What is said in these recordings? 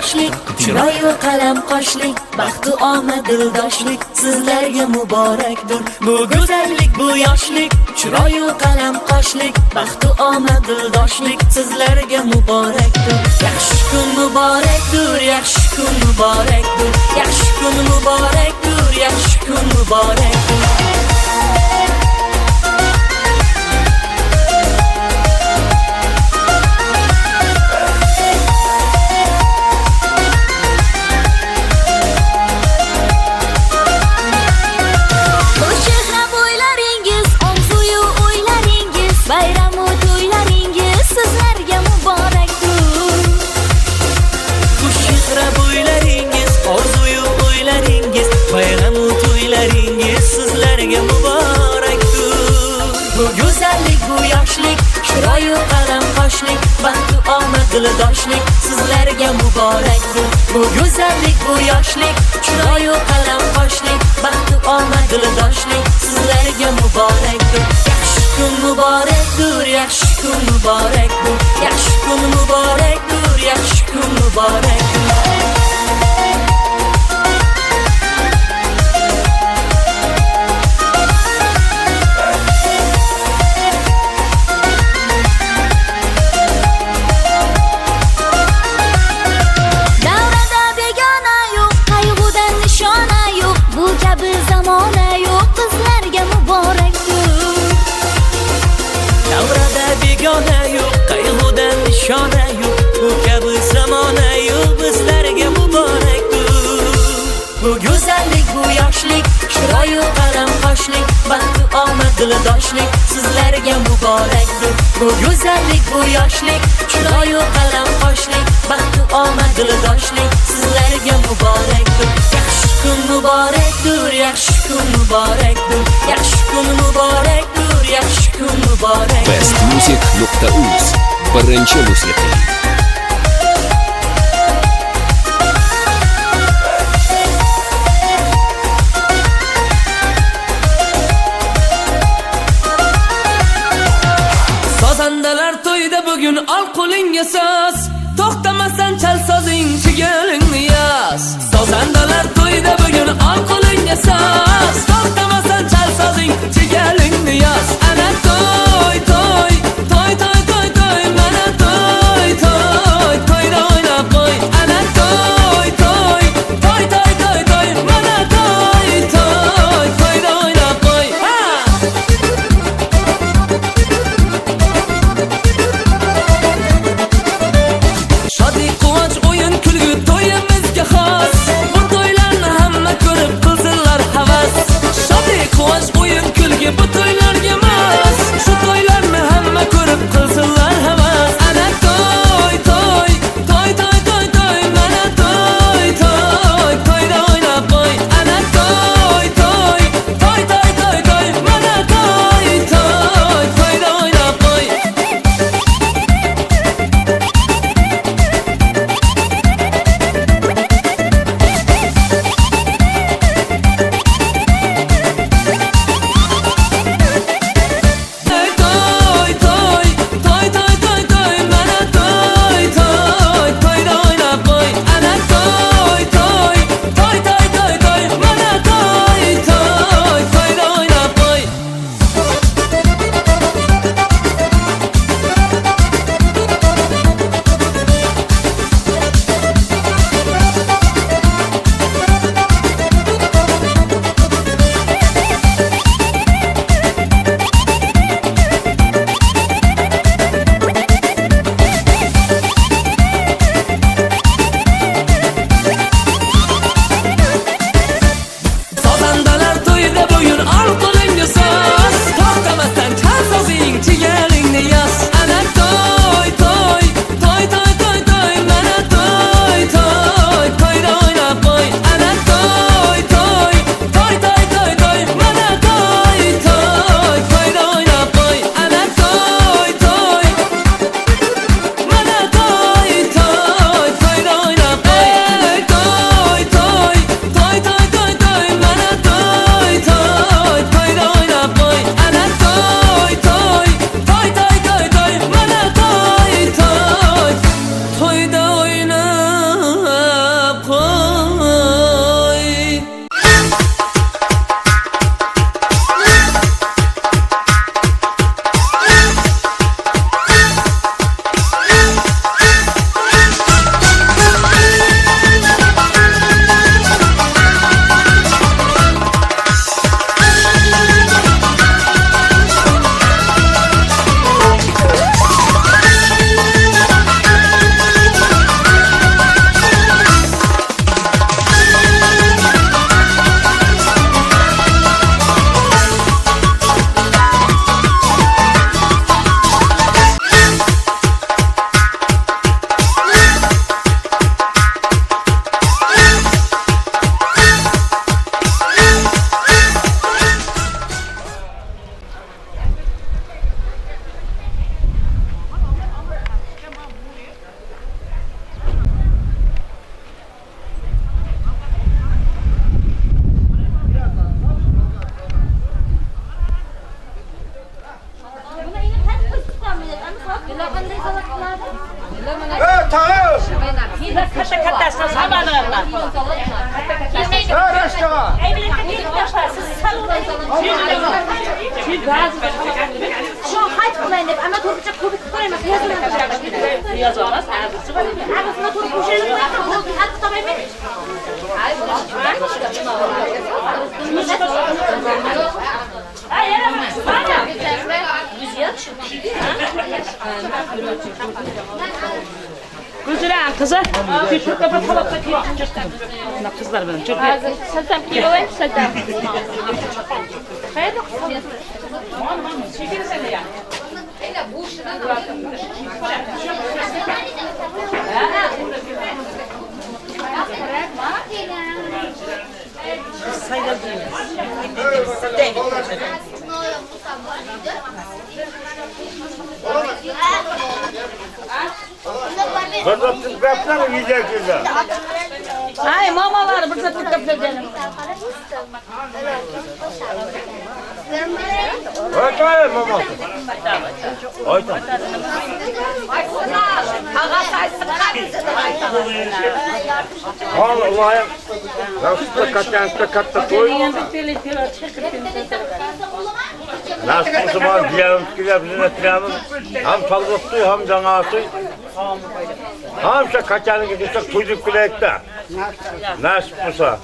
yoshlik, chiroyu qalam qoshlik, baxtu omad dildoshlik sizlarga muborakdir. Bu go'zallik, bu yoshlik, chiroyu qalam qoshlik, baxtu omad dildoshlik sizlarga muborakdir. Yaxshi kun muborakdir, yaxshi kun muborakdir, yaxshi kun muborakdir, yaxshi kun muborakdir. Chiroyu qalam qoshlik, baxtu omad dildoshlik sizlarga muborakdir. Bu go'zallik, bu yoshlik, chiroyu qalam qoshlik, baxtu omad dildoshlik sizlarga muborakdir. Yaxshi kun muborakdir, yaxshi kun muborakdir, yaxshi kun muborakdir, yaxshi kun muborakdir. Bu go'zallik, bu yoshlik, chiroyu qalam qoshlik, baxtu omad dildoshlik sizlarga muborakdir. Bu go'zallik, bu yoshlik, chiroyu qalam qoshlik, baxtu omad dildoshlik sizlarga muborakdir. Yaxshi kun muborakdir, yaxshi kun muborakdir, yaxshi kun muborakdir, yaxshi kun muborakdir. bestmusic.uz birinchi musiqiy. Sozandalar to'yda bugun ol qo'lingga soz, to'xtamasan chal sozing chigalingni yoz. Sozandalar to'yda bugun ol qo'lingga soz, to'xtamasan chal sozing chigalingni yoz. Ana to'y to'y to'y to'y to'y to'y, mana to'y to'y to'yda o'ynab qo'y. Ana to'y to'y to'y to'y to'y to'y, mana to'y to'y to'yda o'ynab qo'y. Şu hayt kılayın hep ama Türkçe kubik kılayın hep yazılamaz. Ağzına Türk kuşayın hep hayt kılayın hep. Ay yaramaz. Güzel kızı. Şu kafa tabakta kızlar benim. Çok Saddam kiloyum saddam. hayır. Kızım kapsana yiyecek güzel. Ay mamalar burada tıkıp verelim. Oytayım mama. Oytayım. Allah'ım. Nasıl katta koy. Nasıl Müslüman diyelim ki hem fazlası hem canası. Hem şey kaçanı gidiyorsak çocuk bile ekte. Nasıl olsa.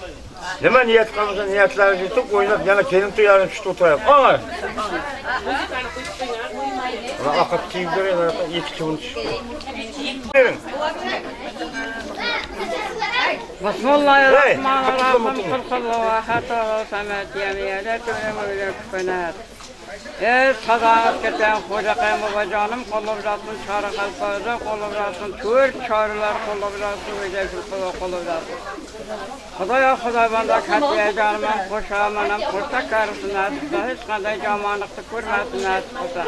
Nima niyet qilamiz, niyatlarni yutib o'ynab yana kelin tuyarni tushib o'tiramiz. Ana. Mana aqab kiyib beradi, yetti kun. Bismillahirrahmanirrahim. Sallallahu aleyhi ve sellem. Sadağız keten hoca kayma bacanım kolaborasyon çare kalparda kolaborasyon tür çareler kolaborasyon ve kolaborasyon. Xudoy banda katiye canım qo'shamanam qo'shta qarisi nasibda hech qanday yomonlikni ko'rmasin nasib bo'lsa.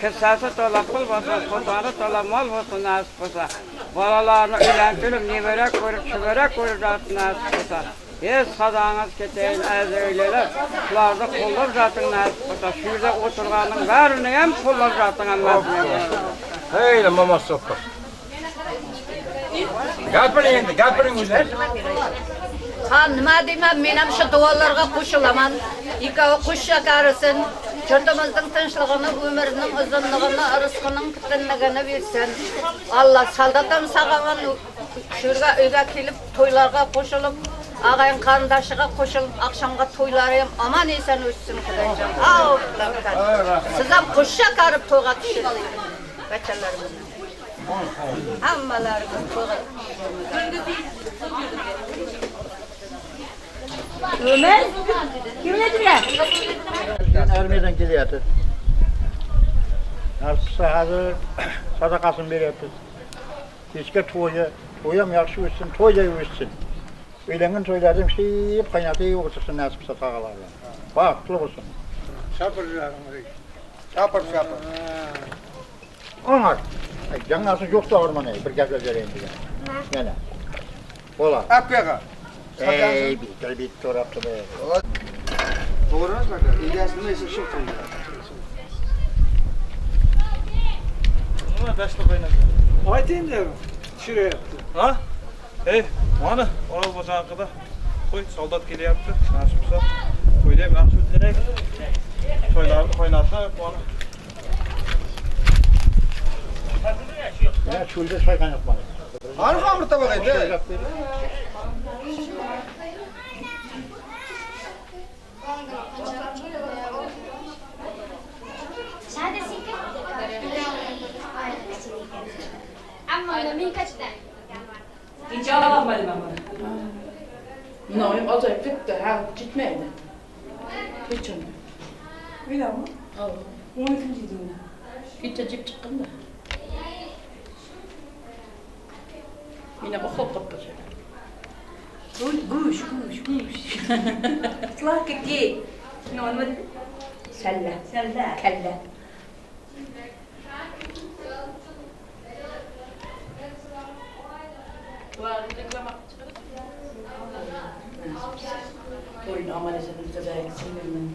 Kissasi to'la pul bo'lsin, qo'toni to'la mol bo'lsin nasib bo'lsa. Bolalarni uylantirib, nevara ko'rib, chuvara ko'rib nasib bo'lsa. Sadağınız keteyin azöyleler, şularda qo'llab жатың nasib bo'lsa. Shu yerda o'tirganning barini ham qo'llab жатың Allohga. Hey, mama so'qqa. Gapiring o'zlar. Ha nima deyman, men ham shu duolarga qo'shilaman. Ikkovi qo'shcha qarisin. Yurtimizning tinchligini, umrining uzunligini, rizqining putunligini bersin. Allah soldatdan sağaman shu yerga uyga kelib, to'ylarga qo'shilib, ağayın qarindoshig'a qo'shilib, akşamga to'ylari ham aman eson o'tsin Xudoyjon. Siz ham qo'shcha qarib to'yga tushing. Bachalarim. Hammalariga to'yga. Ömer, kim nedir? Armiyadan kelyapti. Narsa hozir sadaqasini beryapti. Kechga to'y ham yaxshi o'tsin, to'yday o'tsin. Uylangan to'ylarni hep qaynatib o'tirsin nasib qilsa tog'alarga. Baxtli bo'lsin. Sapir. Onlar. Janasi yo'q to'g'ri bir gaplar berayim degan. Yana. Bo'lar. Akyaga. Bitta to'rabdi. To'g'ri emas baka. Egasini esa shu qo'ydi. Nima dashta qo'ynadi? Aytayinde tushiryapti. Ha? Mana Orol bozor haqida qo'y soldat kelyapti. Nasib bo'lsa qo'yda yaxshi o'tdirek. To'ylarni qo'ynatib, mana. Ya cho'lda choy qaynatmadi. Qani xamir tabaq edi. Amma men kaçdan. Hiç alamadım ama. Noyum acayip gitti, ha gitmeydi. Hiç öyle. Öyle mi? Allah. 12. yılında. Gitti cip çıkkın da. Yine bu hop hop kaçıyor. Guş. Slaka ki. Ne olmadı? Selle. Kelle. Oyun aman esenimizde de sinirlen.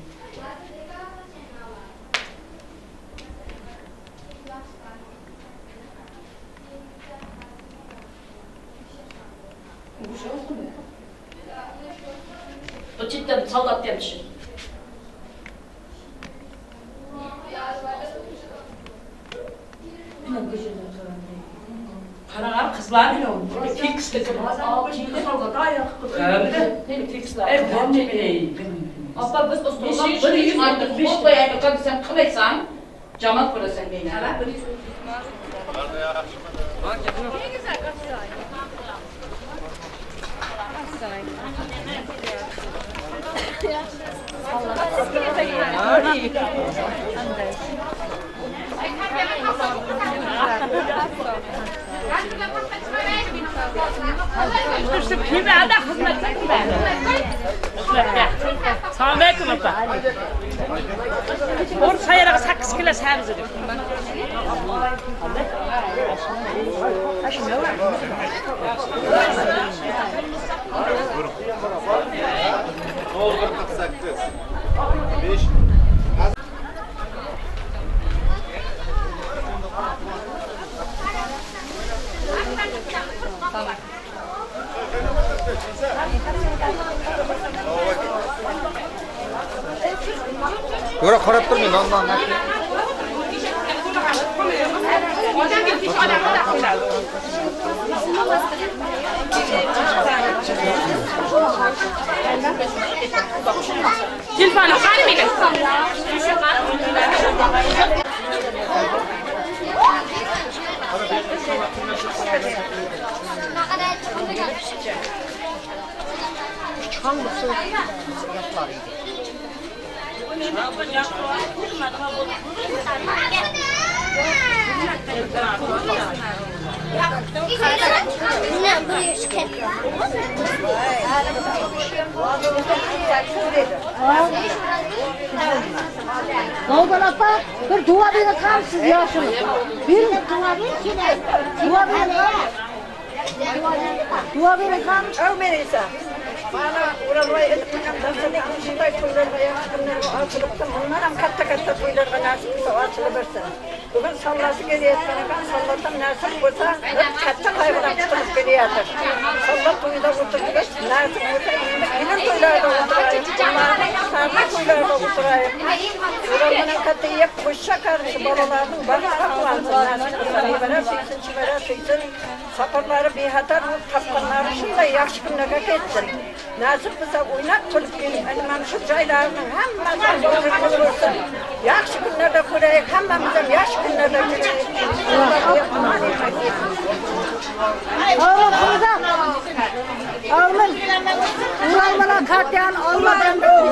de sallat demişim. Karalar kızlar bile oldu. Fix de kızlar. Şimdi sallat ayak. Evet. Fixler. Evet. Abla biz dostlar. Bir yüz aydır. Bir şey yani. Kadın sen kıvaysan. Camat burası beni. Evet. Assalomu alaykum opa. O'rta yaraga 8 kilo sabzi deb. Yo'q, qarab turmang, ondan. Telefonu qani meni? Doğudan apa bir dua verin kamsız yaşını. Bir dua verin. Dua verin. Dua verin kam. Ömerisa. Bana uğramayı edip dersenek şunday toylarga açılıptı. Bunlar hem katta toylarga nasip açılıversin. Bugün sallası geliyatkan sallatam nasip olsa katta kaybıdan çıkıp geliyadır. Sallat toyda oturduğu nasip olsa yine toylarda oturayım. Sarma toylarda oturayım. Uğramanın katta yap kuşa karşı balalarının bana akvansın. Nasip olsa ibara şeysin, çivara şeysin. Saparları bir hatar, tapkanları şunda yaxşı günlerge geçsin. Nasip olsa oynat kılıp gelip elimem şu caylarının hemmesi doğru olsun. Yaxşı günlerde kurayık, hemmemizden yaxşı günlerde kurayık. Oğlum kızım. Oğlum. Ulanmadan katlian olmadan da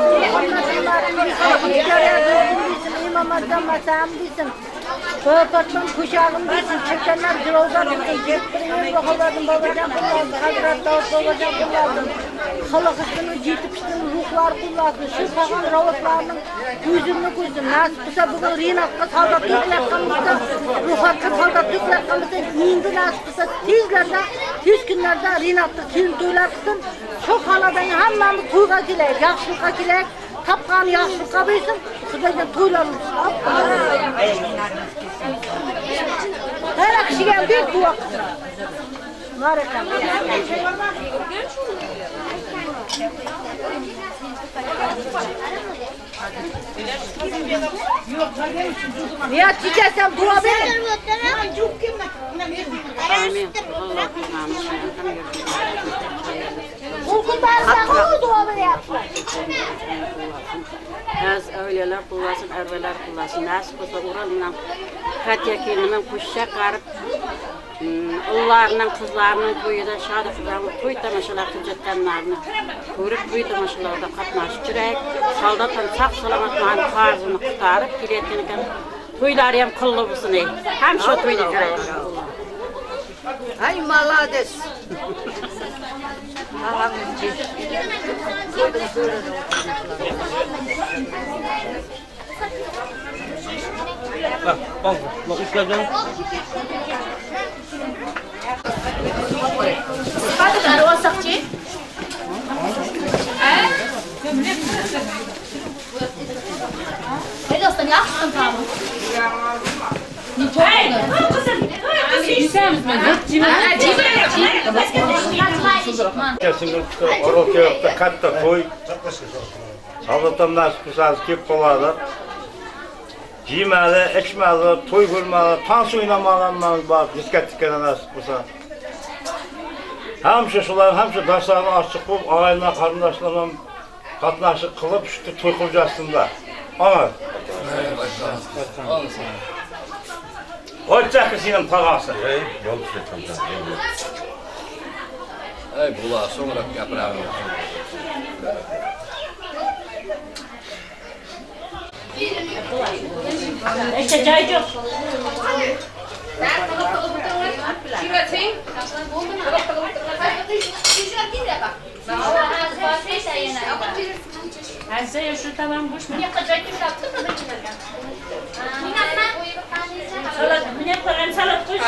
İmam Azam masam desin. Sohbatman kuşağım desin. Çekenler zırozlar desin. Ceptirinin babalarının babacan kullandı. Hazret Davut babacan kullandı. Halak üstünü, citip üstünü ruhlar kullandı. Şu sağın ravatlarının yüzünü koysun. Nasip olsa bugün Rinat'ka saldat yükletkanımızda, Ruhat'ka saldat yükletkanımızda, indi nasip olsa tez günlerde Rinat'ta toylar kısın. Çok haladan hemmemiz toyga keleyik, yaxşılıkka keleyik. Tapkan yaxşılıkka bilsin. Kudaydan toylarımız. Her kişiye bir dua kısın. Harika. Niye çiçeksem dua verin. Ulkunlardan o dua verin. Az öyleler kullasın, erbeler kullasın. Nasip olsa Ural'la Katya kelinin kuşa qarib, ularının, kızlarının toyida şadıqlarının toy tamaşalar qilajatganlarini ko'rib, toy tamaşalarda qatnashib жүрayik. Soldatdan saq salomat mani farzini qutarib kelayotgan ekan. To'ylari ham qilli bo'lsin. Ham shu to'yda жүрayik. Ay malades. Bak işlerden. Hadi ben o sakçı. Ne dostum yaxşısın tamam. Hey, kızım. Güzel misin? Cimri. Kesin Oroköy'de katta toy. Saldatam nasip kısası kep boladı. Yemeli, içmeli, toy görmeli, dans oynamalarından var. Diskettikene nasip kısa. Hamşe şular, hamşe daşlarını açık bulup, ağayla karındaşlarla katnaşık kılıp, işte toy kurcasında. Ama. Hoşça kısının pagası. Ey bula sonra yaprağım. İşte çay yok. Sen şu tamam boş mu? Salat, ne yaparım salat koy.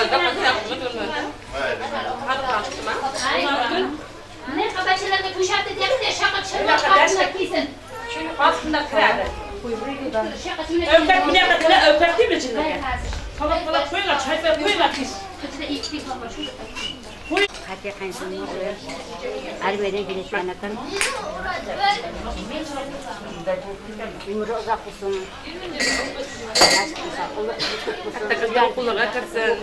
Ne kabaçlarını kuşattı diye de şaka çırpmak kesin. Aslında kırardı. Öpek bu ne kadar öpek değil mi içinde? Salat salat koyla çay ver koyla pis. Hadi kaysın oluyor. Arbeden gidetten akın. Ömrü uzak olsun. Kızdan kulağa kırsın.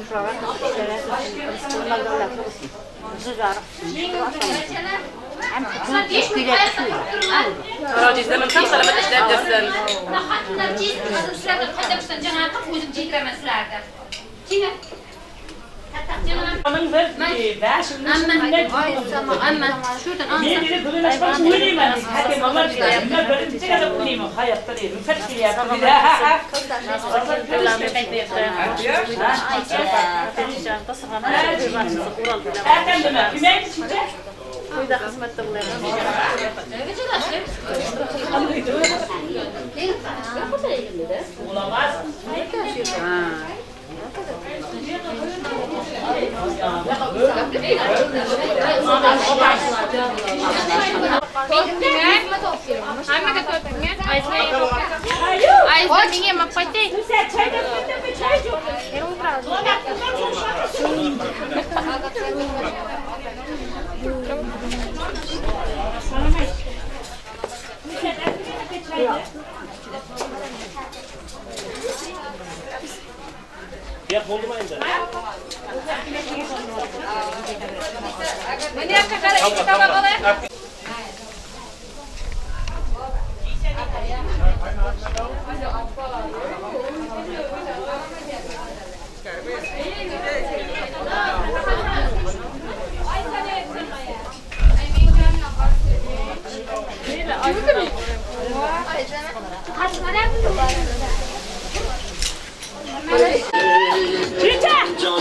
Racizlerin tam selamet işler dersin. Nahatlar cilt sırada kadar cenab-ı hak müzik cidramasılardı. Cina. Onun bir başımın ne? Ama şuradan Bir biri böyle başka söyleyeyim ben. Hadi mama diyor. Ben böyle bir tek de bulayım. Hayatta değil. Rıfat gibi yaptım. Erken dönem. Kime gidecek? Burada hizmette buluyorum. Olamaz. Ya olmayın da. Can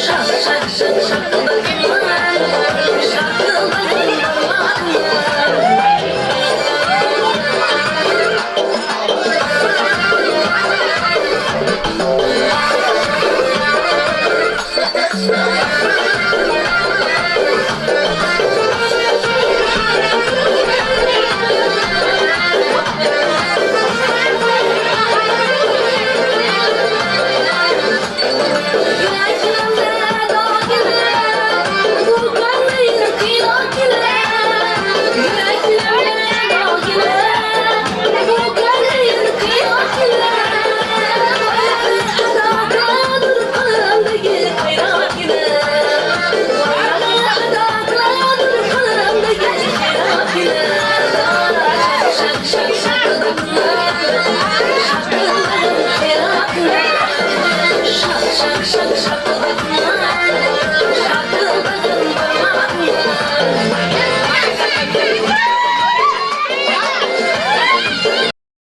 Şak şak şak şak